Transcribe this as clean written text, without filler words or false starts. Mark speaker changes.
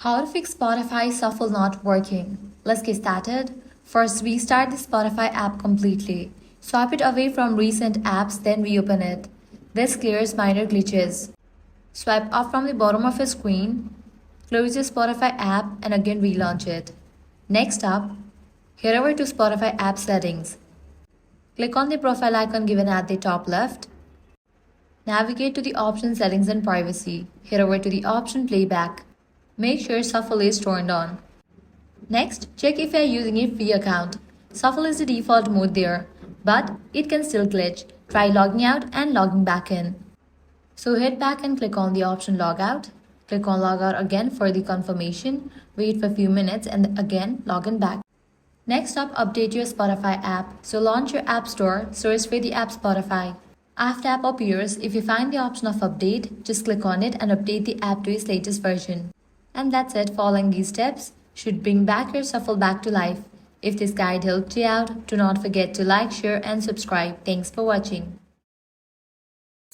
Speaker 1: How to fix Spotify shuffle not working? Let's get started. First, restart the Spotify app completely. Swipe it away from recent apps, then reopen it. This clears minor glitches. Swipe up from the bottom of your screen, close your Spotify app, and again relaunch it. Next up, head over to Spotify app settings. Click on the profile icon given at the top left. Navigate to the option Settings and Privacy. Head over to the option Playback. Make sure Shuffle is turned on. Next, check if you are using a free account. Shuffle is the default mode there, but it can still glitch. Try logging out and logging back in. So head back and click on the option Logout. Click on Logout again for the confirmation. Wait for a few minutes and again log in back. Next up, update your Spotify app. So launch your App Store, search for the app Spotify. After app appears, if you find the option of update, just click on it and update the app to its latest version. And that's it. Following these steps should bring back your shuffle back to life. If this guide helped you out, do not forget to like, share and subscribe. Thanks for watching.